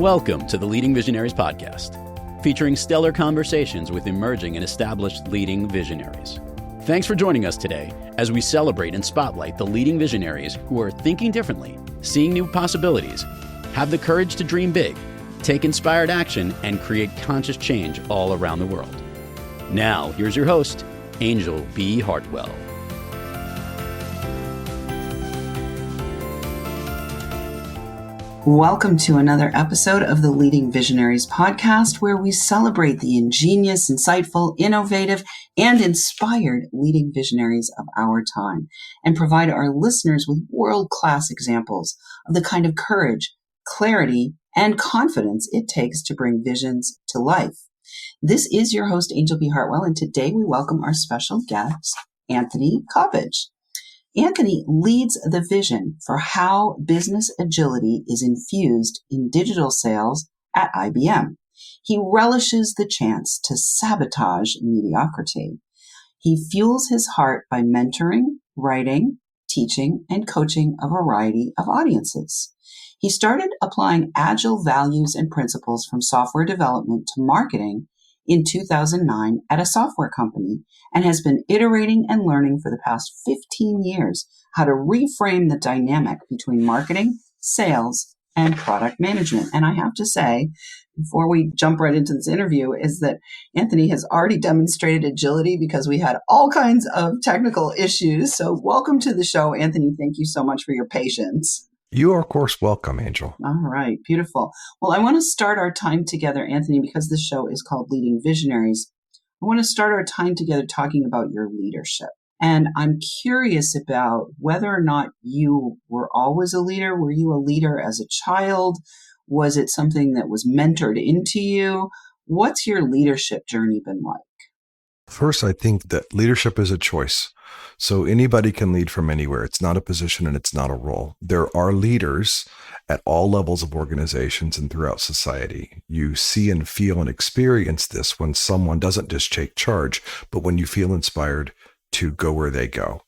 Welcome to the Leading Visionaries podcast, featuring stellar conversations with emerging and established leading visionaries. Thanks for joining us today as we celebrate and spotlight the leading visionaries who are thinking differently, seeing new possibilities, have the courage to dream big, take inspired action, and create conscious change all around the world. Now, here's your host, Anjel B. Hartwell. Welcome to another episode of the Leading Visionaries podcast, where we celebrate the ingenious, insightful, innovative, and inspired leading visionaries of our time and provide our listeners with world-class examples of the kind of courage, clarity, and confidence it takes to bring visions to life. This is your host, Anjel B. Hartwell, and today we welcome our special guest, Anthony Coppedge. Anthony leads the vision for how business agility is infused in digital sales at IBM. He relishes the chance to sabotage mediocrity. He fuels his heart by mentoring, writing, teaching, and coaching a variety of audiences. He started applying agile values and principles from software development to marketing in 2009 at a software company and has been iterating and learning for the past 15 years how to reframe the dynamic between marketing, sales, and product management. And I have to say, before we jump right into this interview, is that Anthony has already demonstrated agility because we had all kinds of technical issues. So welcome to the show, Anthony. Thank you so much for your patience. You are, of course, welcome, Anjel. All right. Beautiful. Well, I want to start our time together, Anthony, because this show is called Leading Visionaries. I want to start our time together talking about your leadership. And I'm curious about whether or not you were always a leader. Were you a leader as a child? Was it something that was mentored into you? What's your leadership journey been like? First, I think that leadership is a choice. So anybody can lead from anywhere. It's not a position and it's not a role. There are leaders at all levels of organizations and throughout society. You see and feel and experience this when someone doesn't just take charge, but when you feel inspired to go where they go,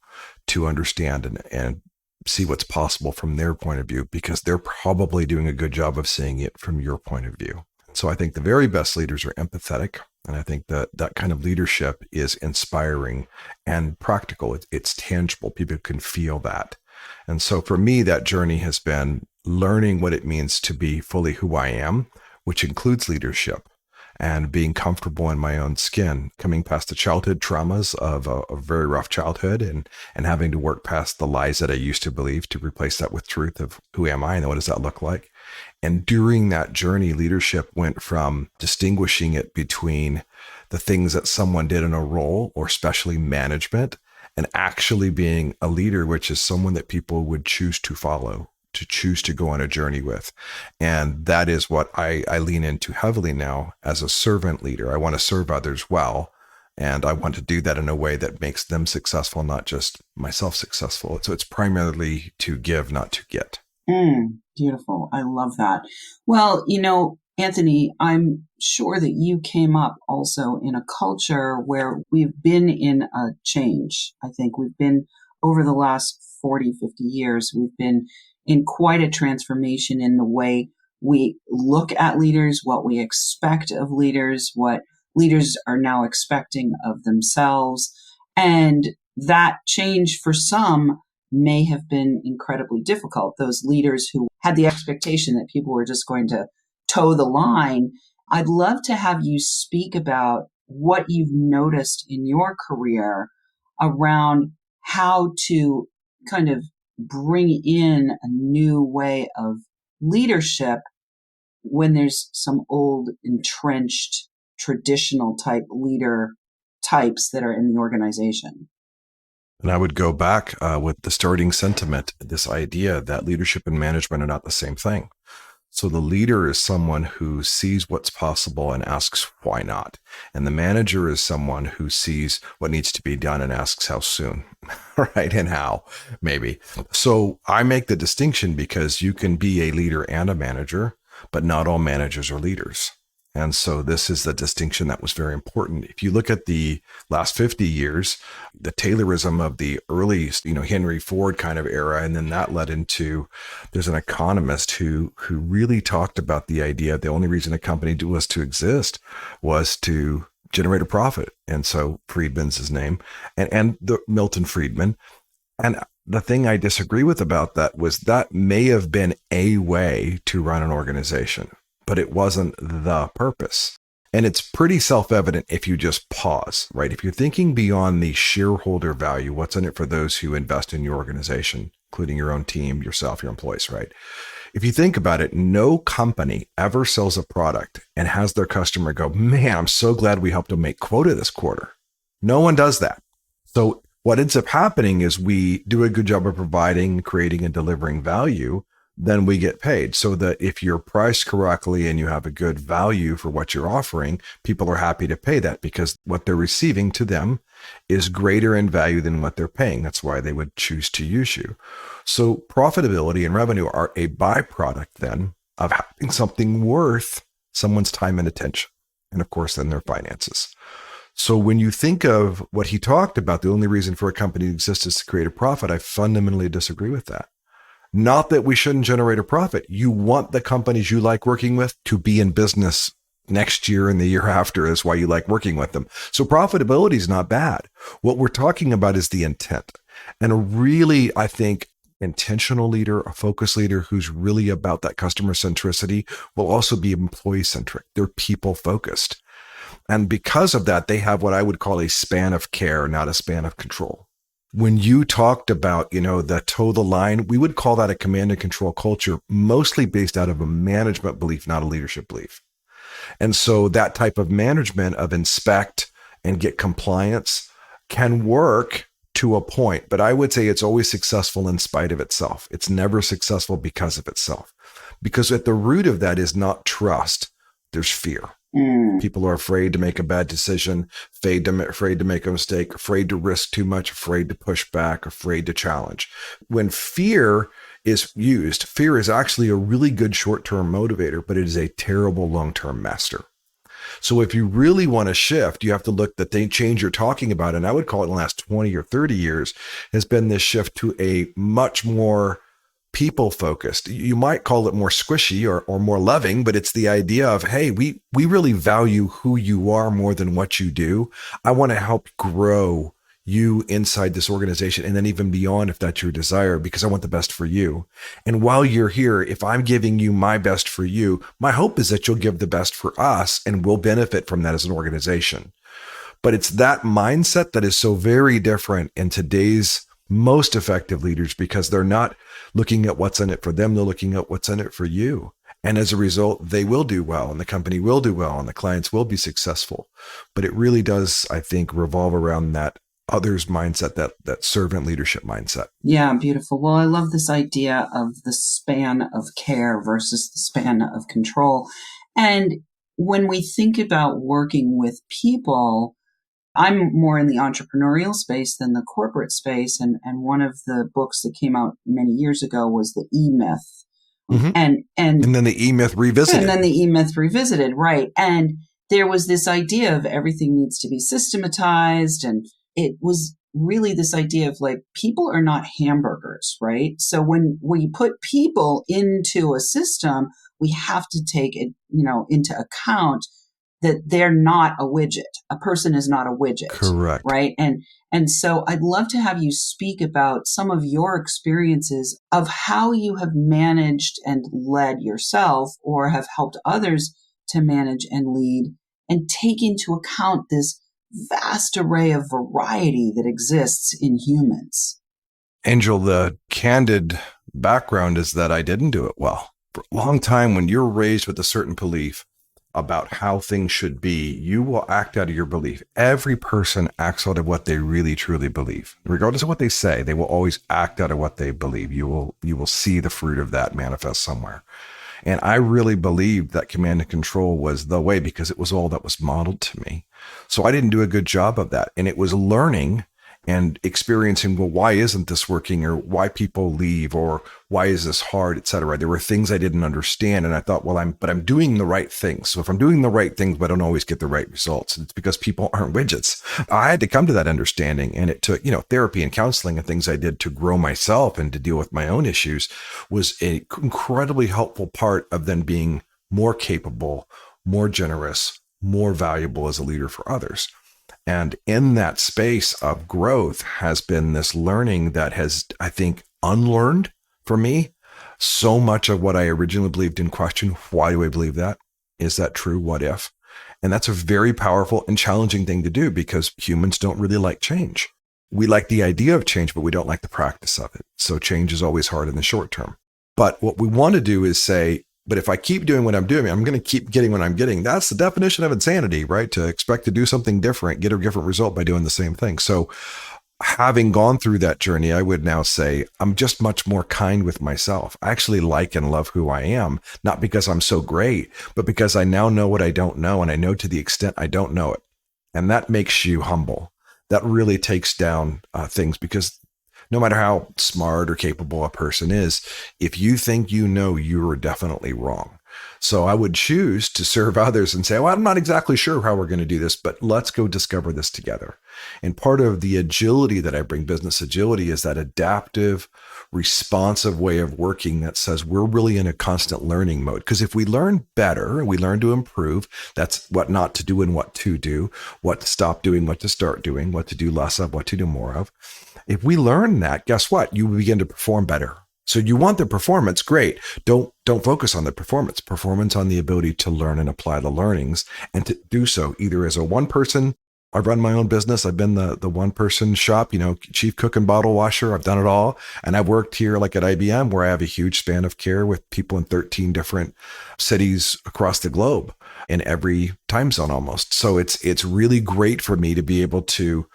to understand and see what's possible from their point of view, because they're probably doing a good job of seeing it from your point of view. So I think the very best leaders are empathetic. And I think that that kind of leadership is inspiring and practical. It's tangible. People can feel that. And so for me, that journey has been learning what it means to be fully who I am, which includes leadership and being comfortable in my own skin, coming past the childhood traumas of a very rough childhood and having to work past the lies that I used to believe to replace that with truth of who am I and what does that look like. And during that journey, leadership went from distinguishing it between the things that someone did in a role, or especially management, and actually being a leader, which is someone that people would choose to follow, to choose to go on a journey with. And that is what I lean into heavily now as a servant leader. I want to serve others well, and I want to do that in a way that makes them successful, not just myself successful. So it's primarily to give, not to get. Beautiful. I love that. Well, Anthony, I'm sure that you came up also in a culture where we've been in a change. I think we've been, over the last 40, 50 years, we've been in quite a transformation in the way we look at leaders, what we expect of leaders, what leaders are now expecting of themselves. And that change for some may have been incredibly difficult. Those leaders who had the expectation that people were just going to toe the line. I'd love to have you speak about what you've noticed in your career around how to kind of bring in a new way of leadership when there's some old, entrenched, traditional type leader types that are in the organization. And I would go back with the starting sentiment, this idea that leadership and management are not the same thing. So the leader is someone who sees what's possible and asks why not. And the manager is someone who sees what needs to be done and asks how soon, right? And how, maybe. So I make the distinction because you can be a leader and a manager, but not all managers are leaders. And so this is the distinction that was very important. If you look at the last 50 years, the Taylorism of the early, Henry Ford kind of era, and then that led into, there's an economist who really talked about the idea the only reason a company was to exist was to generate a profit. And so Friedman's his name, and the Milton Friedman. And the thing I disagree with about that was that may have been a way to run an organization, but it wasn't the purpose. And it's pretty self-evident if you just pause, right? If you're thinking beyond the shareholder value, what's in it for those who invest in your organization, including your own team, yourself, your employees, right? If you think about it, no company ever sells a product and has their customer go, man, I'm so glad we helped them make quota this quarter. No one does that. So what ends up happening is we do a good job of providing, creating, and delivering value, then we get paid. So that if you're priced correctly and you have a good value for what you're offering, people are happy to pay that because what they're receiving to them is greater in value than what they're paying. That's why they would choose to use you. So profitability and revenue are a byproduct then of having something worth someone's time and attention. And of course, then their finances. So when you think of what he talked about, the only reason for a company to exist is to create a profit, I fundamentally disagree with that. Not that we shouldn't generate a profit. You want the companies you like working with to be in business next year and the year after is why you like working with them. So profitability is not bad. What we're talking about is the intent. And a really, I think, intentional leader, a focused leader who's really about that customer centricity will also be employee centric. They're people focused. And because of that, they have what I would call a span of care, not a span of control. When you talked about, the toe the line, we would call that a command and control culture, mostly based out of a management belief, not a leadership belief. And so that type of management of inspect and get compliance can work to a point, but I would say it's always successful in spite of itself. It's never successful because of itself. Because at the root of that is not trust, there's fear. People are afraid to make a bad decision, afraid to make a mistake, afraid to risk too much, afraid to push back, afraid to challenge. When fear is used, fear is actually a really good short-term motivator, but it is a terrible long-term master. So if you really want to shift, you have to look at the change you're talking about. And I would call it in the last 20 or 30 years has been this shift to a much more people focused. You might call it more squishy or more loving, but it's the idea of, hey, we really value who you are more than what you do. I want to help grow you inside this organization and then even beyond if that's your desire, because I want the best for you. And while you're here, if I'm giving you my best for you, my hope is that you'll give the best for us and we'll benefit from that as an organization. But it's that mindset that is so very different in today's most effective leaders because they're not looking at what's in it for them. They're looking at what's in it for you. And as a result, they will do well and the company will do well and the clients will be successful. But it really does, I think, revolve around that others mindset, that servant leadership mindset. Yeah, beautiful. Well, I love this idea of the span of care versus the span of control. And when we think about working with people, I'm more in the entrepreneurial space than the corporate space. And one of the books that came out many years ago was the E-Myth. Mm-hmm. And then the E-Myth Revisited. Right. And there was this idea of everything needs to be systematized. And it was really this idea of like, people are not hamburgers, right? So when we put people into a system, we have to take it, into account that they're not a widget. A person is not a widget. Correct. Right. And so I'd love to have you speak about some of your experiences of how you have managed and led yourself or have helped others to manage and lead and take into account this vast array of variety that exists in humans. Anjel, the candid background is that I didn't do it well. For a long time, when you're raised with a certain belief about how things should be, you will act out of your belief. Every person acts out of what they really, truly believe. Regardless of what they say, they will always act out of what they believe. You will see the fruit of that manifest somewhere. And I really believed that command and control was the way because it was all that was modeled to me. So I didn't do a good job of that. And it was learning and experiencing, well, why isn't this working, or why people leave, or why is this hard, et cetera. There were things I didn't understand. And I thought, well, I'm doing the right things. So if I'm doing the right things, but I don't always get the right results, it's because people aren't widgets. I had to come to that understanding. And it took, therapy and counseling and things I did to grow myself and to deal with my own issues was an incredibly helpful part of then being more capable, more generous, more valuable as a leader for others. And in that space of growth has been this learning that has, I think, unlearned for me so much of what I originally believed in question. Why do I believe that? Is that true? What if? And that's a very powerful and challenging thing to do because humans don't really like change. We like the idea of change, but we don't like the practice of it. So change is always hard in the short term. But what we want to do is say, but if I keep doing what I'm doing, I'm going to keep getting what I'm getting. That's the definition of insanity, right? To expect to do something different, get a different result by doing the same thing. So having gone through that journey, I would now say I'm just much more kind with myself. I actually like and love who I am, not because I'm so great, but because I now know what I don't know. And I know to the extent I don't know it. And that makes you humble. That really takes down things because no matter how smart or capable a person is, if you think you know, you are definitely wrong. So I would choose to serve others and say, well, I'm not exactly sure how we're going to do this, but let's go discover this together. And part of the agility that I bring, business agility, is that adaptive, responsive way of working that says we're really in a constant learning mode. Because if we learn better, we learn to improve, that's what not to do and what to do, what to stop doing, what to start doing, what to do less of, what to do more of. If we learn that, guess what? You begin to perform better. So you want the performance, great. Don't focus on the performance. Performance on the ability to learn and apply the learnings and to do so either as a one person. I've run my own business. I've been the one person shop, chief cook and bottle washer. I've done it all. And I've worked here like at IBM where I have a huge span of care with people in 13 different cities across the globe in every time zone almost. So it's really great for me to be able to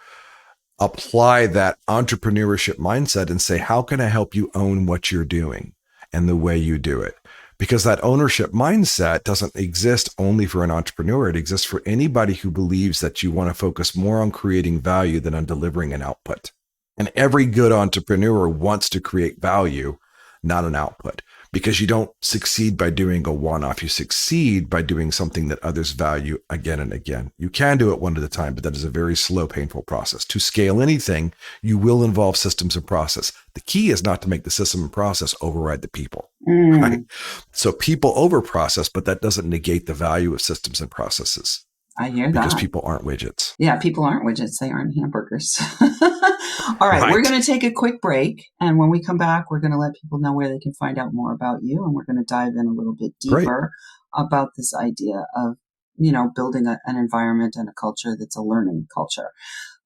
apply that entrepreneurship mindset and say, how can I help you own what you're doing and the way you do it? Because that ownership mindset doesn't exist only for an entrepreneur. It exists for anybody who believes that you want to focus more on creating value than on delivering an output. And every good entrepreneur wants to create value, not an output. Because you don't succeed by doing a one-off. You succeed by doing something that others value again and again. You can do it one at a time, but that is a very slow, painful process. To scale anything, you will involve systems and process. The key is not to make the system and process override the people. Right? So people over-process, but that doesn't negate the value of systems and processes. I hear that. Because people aren't widgets. Yeah, people aren't widgets. They aren't hamburgers. All right, we're going to take a quick break. And when we come back, we're going to let people know where they can find out more about you. And we're going to dive in a little bit deeper about this idea of, building an environment and a culture that's a learning culture.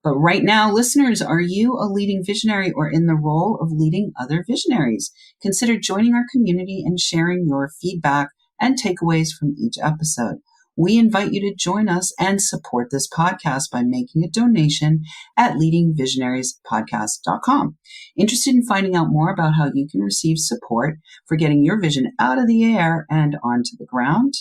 But right now, listeners, are you a leading visionary or in the role of leading other visionaries? Consider joining our community and sharing your feedback and takeaways from each episode. We invite you to join us and support this podcast by making a donation at leadingvisionariespodcast.com. Interested in finding out more about how you can receive support for getting your vision out of the air and onto the ground?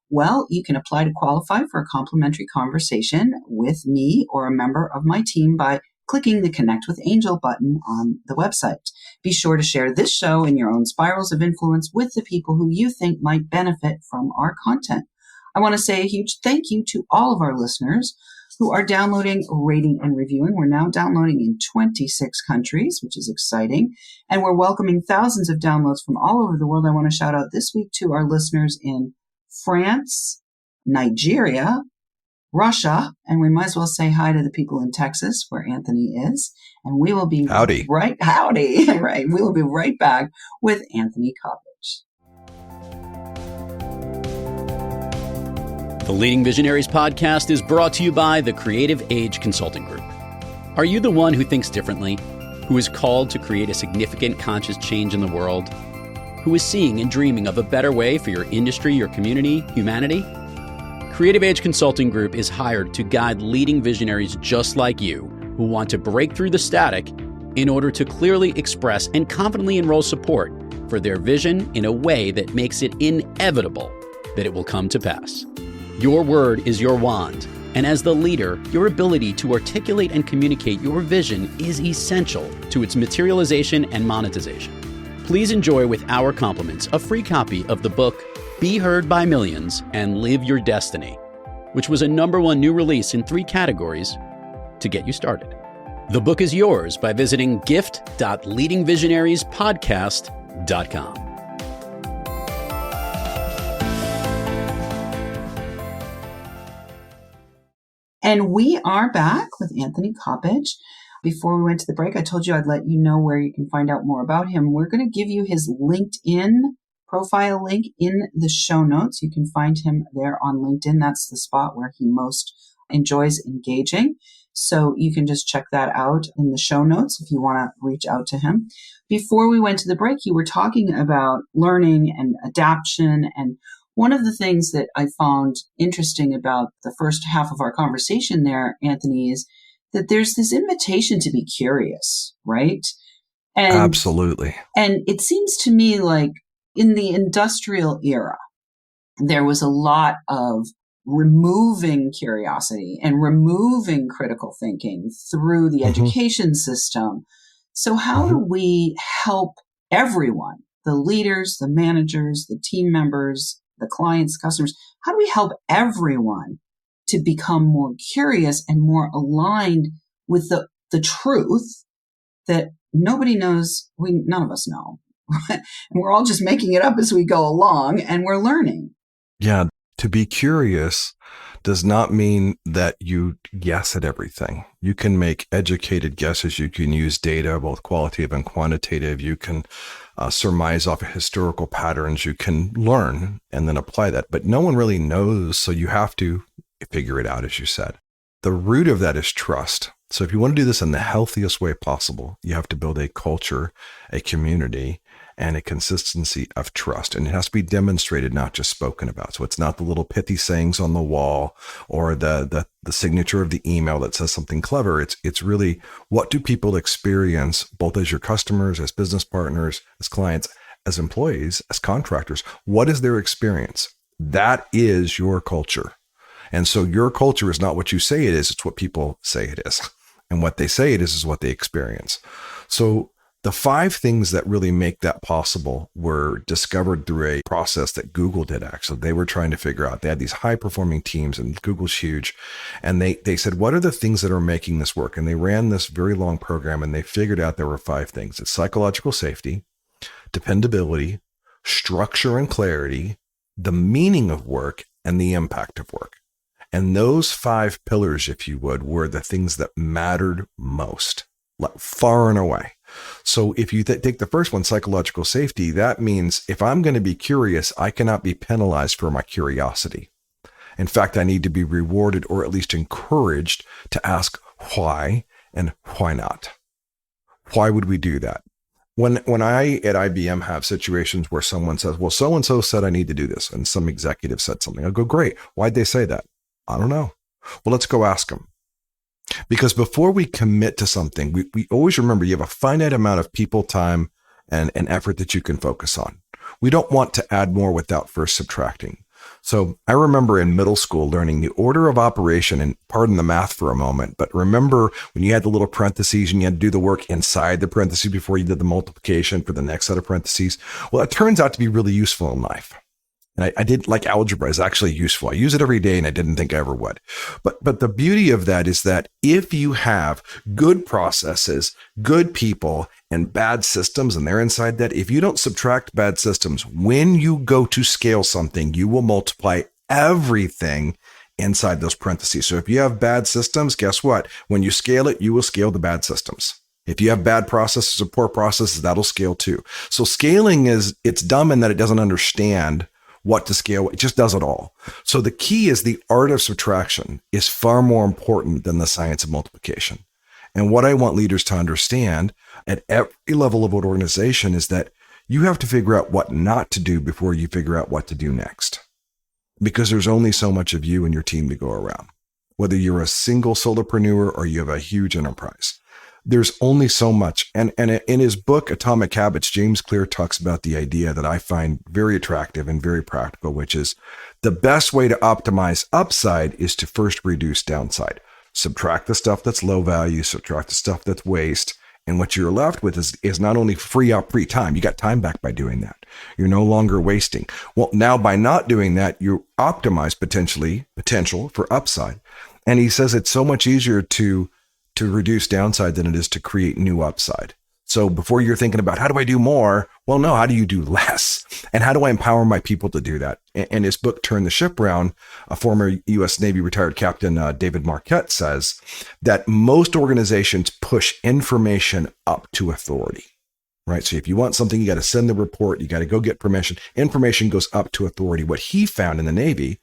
Well, you can apply to qualify for a complimentary conversation with me or a member of my team by clicking the Connect with Anjel button on the website. Be sure to share this show in your own spirals of influence with the people who you think might benefit from our content. I want to say a huge thank you to all of our listeners who are downloading, rating, and reviewing. We're now downloading in 26 countries, which is exciting. And we're welcoming thousands of downloads from all over the world. I want to shout out this week to our listeners in France, Nigeria, Russia, and we might as well say hi to the people in Texas where Anthony is. And we will be Howdy. Right. We will be right back with Anthony Coppedge. The Leading Visionaries podcast is brought to you by the Creative Age Consulting Group. Are you the one who thinks differently, who is called to create a significant conscious change in the world, who is seeing and dreaming of a better way for your industry, your community, humanity? Creative Age Consulting Group is hired to guide leading visionaries just like you who want to break through the static in order to clearly express and confidently enroll support for their vision in a way that makes it inevitable that it will come to pass. Your word is your wand, And as the leader, your ability to articulate and communicate your vision is essential to its materialization and monetization. Please enjoy with our compliments a free copy of the book, Be Heard by Millions and Live Your Destiny, which was a #1 new release in 3 categories to get you started. The book is yours by visiting gift.leadingvisionariespodcast.com. And we are back with Anthony Coppedge. Before we went to the break, I told you I'd let you know where you can find out more about him. We're going to give you his LinkedIn profile link in the show notes. You can find him there on LinkedIn. That's the spot where he most enjoys engaging. So you can just check that out in the show notes if you want to reach out to him. Before we went to the break, you were talking about learning and adaptation. And one of the things that I found interesting about the first half of our conversation there, Anthony, is that there's this invitation to be curious, right? And, absolutely. And it seems to me like in the industrial era, there was a lot of removing curiosity and removing critical thinking through the education system. So how do we help everyone, the leaders, the managers, the team members, the clients, customers, how do we help everyone to become more curious and more aligned with the truth that nobody knows, none of us know. And we're all just making it up as we go along and we're learning. Yeah. To be curious does not mean that you guess at everything. You can make educated guesses. You can use data, both qualitative and quantitative. You can surmise off of historical patterns. You can learn and then apply that. But no one really knows, so you have to figure it out, as you said. The root of that is trust. So if you want to do this in the healthiest way possible, you have to build a culture, a community, and a consistency of trust. And it has to be demonstrated, not just spoken about. So it's not the little pithy sayings on the wall or the signature of the email that says something clever. It's really, what do people experience, both as your customers, as business partners, as clients, as employees, as contractors? What is their experience? That is your culture. And so your culture is not what you say it is, it's what people say it is. And what they say it is what they experience. So the 5 things that really make that possible were discovered through a process that Google did, actually. They were trying to figure out, they had these high-performing teams, and Google's huge. And they said, what are the things that are making this work? And they ran this very long program, and they figured out there were 5 things. It's psychological safety, dependability, structure and clarity, the meaning of work, and the impact of work. And those 5 pillars, if you would, were the things that mattered most, like far and away. So if you take the first one, psychological safety, that means if I'm going to be curious, I cannot be penalized for my curiosity. In fact, I need to be rewarded or at least encouraged to ask why and why not. Why would we do that? When I at IBM have situations where someone says, well, so-and-so said I need to do this, and some executive said something, I'll go, great. Why'd they say that? I don't know. Well, let's go ask them. Because before we commit to something, we always remember you have a finite amount of people, time, and effort that you can focus on. We don't want to add more without first subtracting. So I remember in middle school learning the order of operation, and pardon the math for a moment, but remember when you had the little parentheses and you had to do the work inside the parentheses before you did the multiplication for the next set of parentheses? Well, it turns out to be really useful in life. And I did like algebra is actually useful. I use it every day and I didn't think I ever would. But the beauty of that is that if you have good processes, good people, and bad systems, and they're inside that, if you don't subtract bad systems, when you go to scale something, you will multiply everything inside those parentheses. So if you have bad systems, guess what? When you scale it, you will scale the bad systems. If you have bad processes or poor processes, that'll scale too. So scaling it's dumb in that it doesn't understand what to scale. It just does it all. So the key is the art of subtraction is far more important than the science of multiplication. And what I want leaders to understand at every level of an organization is that you have to figure out what not to do before you figure out what to do next. Because there's only so much of you and your team to go around. Whether you're a single solopreneur or you have a huge enterprise, there's only so much. And in his book, Atomic Habits, James Clear talks about the idea that I find very attractive and very practical, which is the best way to optimize upside is to first reduce downside. Subtract the stuff that's low value, subtract the stuff that's waste. And what you're left with is not only free time, you got time back by doing that. You're no longer wasting. Well, now by not doing that, you optimize potential for upside. And he says it's so much easier to reduce downside than it is to create new upside. So before you're thinking about how do I do more? Well, no, how do you do less? And how do I empower my people to do that? And his book, Turn the Ship Around, a former U.S. Navy retired captain, David Marquette, says that most organizations push information up to authority, right? So if you want something, you got to send the report, you got to go get permission. Information goes up to authority. What he found in the Navy,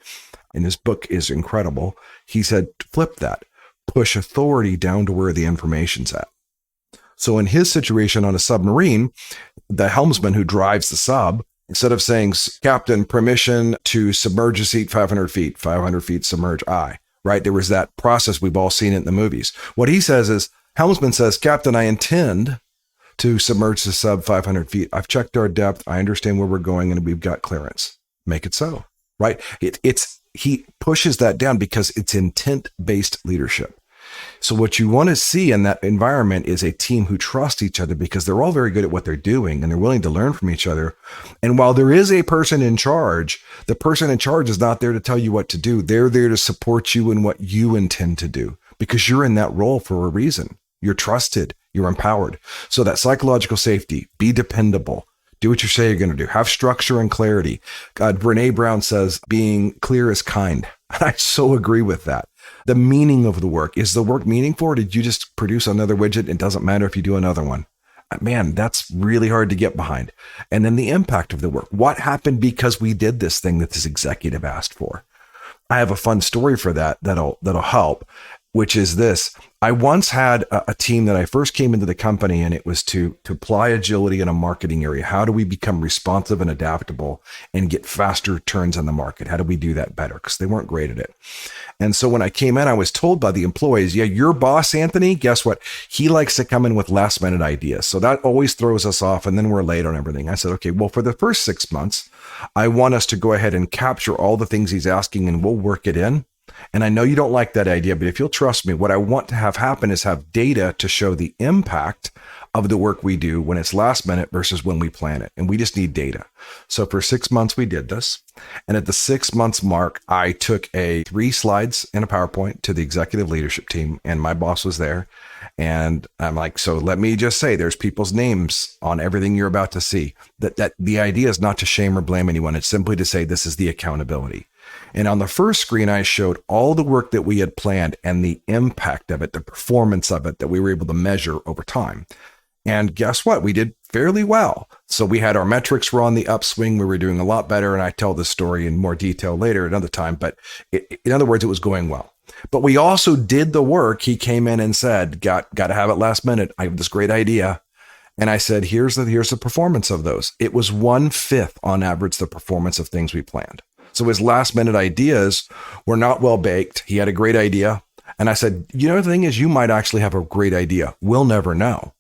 and his book is incredible, he said, flip that. Push authority down to where the information's at. So in his situation on a submarine, the helmsman who drives the sub, instead of saying, Captain, permission to submerge a seat 500 feet, submerge I, right? There was that process. We've all seen it in the movies. What he says is, helmsman says, Captain, I intend to submerge the sub 500 feet. I've checked our depth. I understand where we're going and we've got clearance. Make it so, right? He pushes that down because it's intent-based leadership. So what you want to see in that environment is a team who trusts each other because they're all very good at what they're doing and they're willing to learn from each other. And while there is a person in charge, the person in charge is not there to tell you what to do. They're there to support you in what you intend to do because you're in that role for a reason. You're trusted. You're empowered. So that psychological safety, be dependable. Do what you say you're going to do. Have structure and clarity. Brene Brown says being clear is kind. And I so agree with that. The meaning of the work. Is the work meaningful or did you just produce another widget? It doesn't matter if you do another one. Man, that's really hard to get behind. And then the impact of the work. What happened because we did this thing that this executive asked for? I have a fun story for that'll help, which is this. I once had a team that I first came into the company, and it was to apply agility in a marketing area. How do we become responsive and adaptable and get faster turns on the market? How do we do that better? Because they weren't great at it. And so when I came in, I was told by the employees, yeah, your boss, Anthony, guess what? He likes to come in with last minute ideas. So that always throws us off, and then we're late on everything. I said, okay, well, for the first 6 months, I want us to go ahead and capture all the things he's asking, and we'll work it in. And I know you don't like that idea, but if you'll trust me, what I want to have happen is have data to show the impact of the work we do when it's last minute versus when we plan it. And we just need data. So for 6 months, we did this. And at the 6 months mark, I took 3 slides in a PowerPoint to the executive leadership team, and my boss was there. And I'm like, so let me just say there's people's names on everything you're about to see. That the idea is not to shame or blame anyone. It's simply to say this is the accountability. And on the first screen, I showed all the work that we had planned and the impact of it, the performance of it that we were able to measure over time. And guess what? We did fairly well. So we had our metrics were on the upswing. We were doing a lot better. And I tell this story in more detail later another time. But in other words, it was going well. But we also did the work. He came in and said, got to have it last minute. I have this great idea. And I said, here's the performance of those. It was 1/5 on average the performance of things we planned. So his last minute ideas were not well baked. He had a great idea. And I said, the thing is, you might actually have a great idea. We'll never know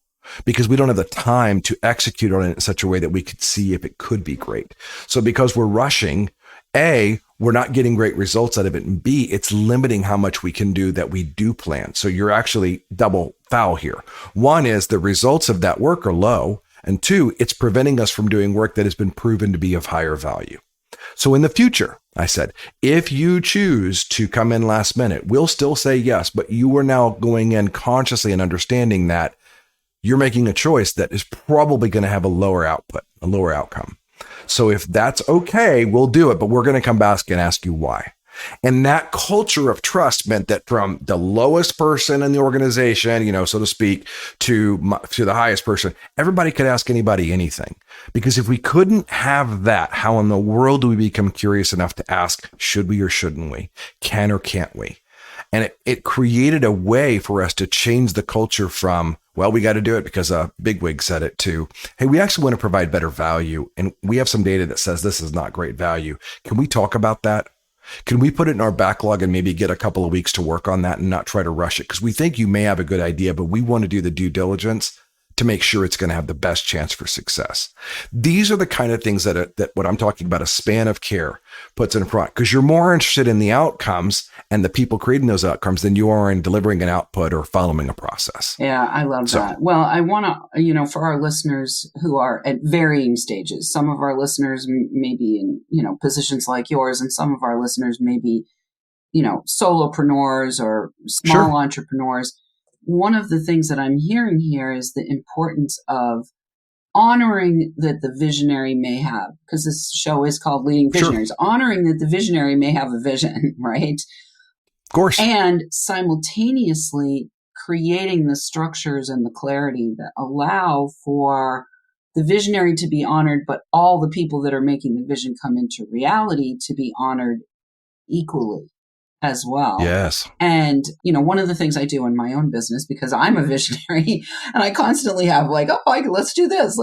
because we don't have the time to execute on it in such a way that we could see if it could be great. So because we're rushing, A, we're not getting great results out of it. And B, it's limiting how much we can do that we do plan. So you're actually double foul here. One is the results of that work are low. And 2, it's preventing us from doing work that has been proven to be of higher value. So in the future, I said, if you choose to come in last minute, we'll still say yes, but you are now going in consciously and understanding that you're making a choice that is probably going to have a lower output, a lower outcome. So if that's okay, we'll do it, but we're going to come back and ask you why. And that culture of trust meant that from the lowest person in the organization, so to speak, to the highest person, everybody could ask anybody anything. Because if we couldn't have that, how in the world do we become curious enough to ask, should we or shouldn't we? Can or can't we? And it created a way for us to change the culture from, well, we got to do it because a bigwig said it, to, hey, we actually want to provide better value. And we have some data that says this is not great value. Can we talk about that? Can we put it in our backlog and maybe get a couple of weeks to work on that and not try to rush it? Because we think you may have a good idea, but we want to do the due diligence to make sure it's going to have the best chance for success. These are the kind of things that what I'm talking about, a span of care puts in front, because you're more interested in the outcomes and the people creating those outcomes than you are in delivering an output or following a process. Yeah, I love that. Well, I want to, for our listeners who are at varying stages, some of our listeners may be in, positions like yours, and some of our listeners may be, solopreneurs or small entrepreneurs. One of the things that I'm hearing here is the importance of honoring that the visionary may have, because this show is called Leading Visionaries, honoring that the visionary may have a vision, right? Of course. And simultaneously creating the structures and the clarity that allow for the visionary to be honored, but all the people that are making the vision come into reality to be honored equally as well. Yes. And, one of the things I do in my own business, because I'm a visionary and I constantly have let's do this,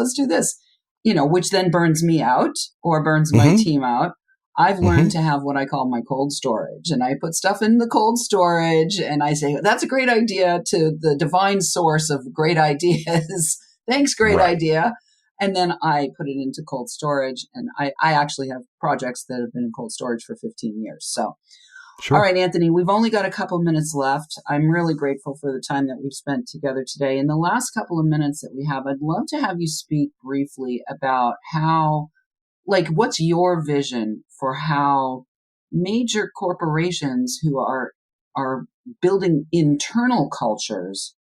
which then burns me out or burns my team out. I've learned to have what I call my cold storage, and I put stuff in the cold storage and I say, that's a great idea to the divine source of great ideas. Thanks, great idea. And then I put it into cold storage, and I actually have projects that have been in cold storage for 15 years. So, all right, Anthony, we've only got a couple minutes left. I'm really grateful for the time that we've spent together today. In the last couple of minutes that we have, I'd love to have you speak briefly about what's your vision for how major corporations who are building internal cultures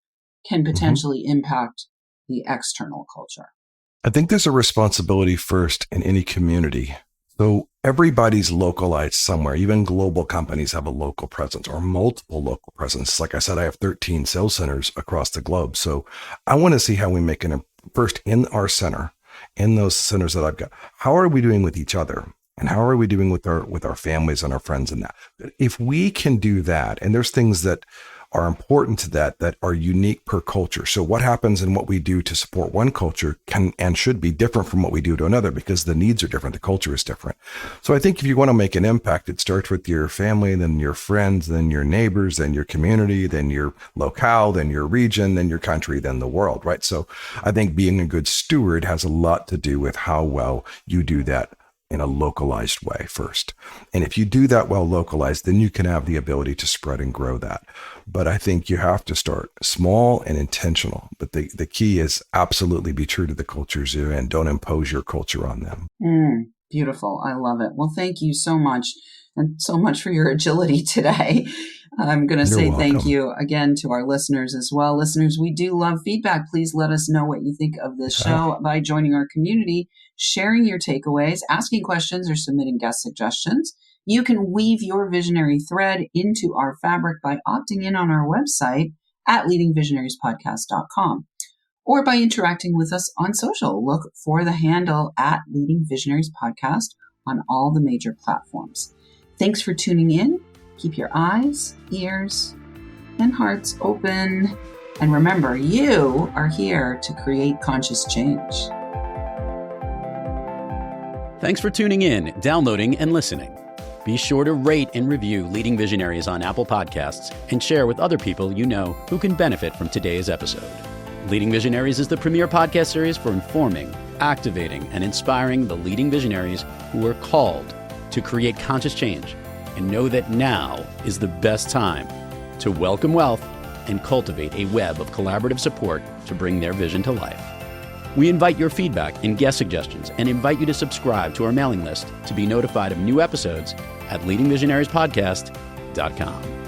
can potentially impact the external culture? I think there's a responsibility first in any community. So everybody's localized somewhere. Even global companies have a local presence or multiple local presence. Like I said, I have 13 sales centers across the globe. So I want to see how we make first in our center, in those centers that I've got. How are we doing with each other? And how are we doing with our families and our friends and that? If we can do that, and there's things that are important to that are unique per culture. So what happens and what we do to support one culture can and should be different from what we do to another, because the needs are different. The culture is different. So I think if you want to make an impact, it starts with your family, then your friends, then your neighbors, then your community, then your locale, then your region, then your country, then the world, right? So I think being a good steward has a lot to do with how well you do that in a localized way first. And if you do that well localized, then you can have the ability to spread and grow that. But I think you have to start small and intentional. But the key is absolutely be true to the cultures you're in. Don't impose your culture on them. Beautiful. I love it. Well, thank you so much. And so much for your agility today. I'm going to say thank you again to our listeners as well. Listeners, we do love feedback. Please let us know what you think of this show by joining our community, sharing your takeaways, asking questions, or submitting guest suggestions. You can weave your visionary thread into our fabric by opting in on our website at leadingvisionariespodcast.com or by interacting with us on social. Look for the handle at Leading Visionaries Podcast on all the major platforms. Thanks for tuning in. Keep your eyes, ears, and hearts open. And remember, you are here to create conscious change. Thanks for tuning in, downloading, and listening. Be sure to rate and review Leading Visionaries on Apple Podcasts and share with other people you know who can benefit from today's episode. Leading Visionaries is the premier podcast series for informing, activating, and inspiring the leading visionaries who are called to create conscious change and know that now is the best time to welcome wealth and cultivate a web of collaborative support to bring their vision to life. We invite your feedback and guest suggestions and invite you to subscribe to our mailing list to be notified of new episodes at leadingvisionariespodcast.com.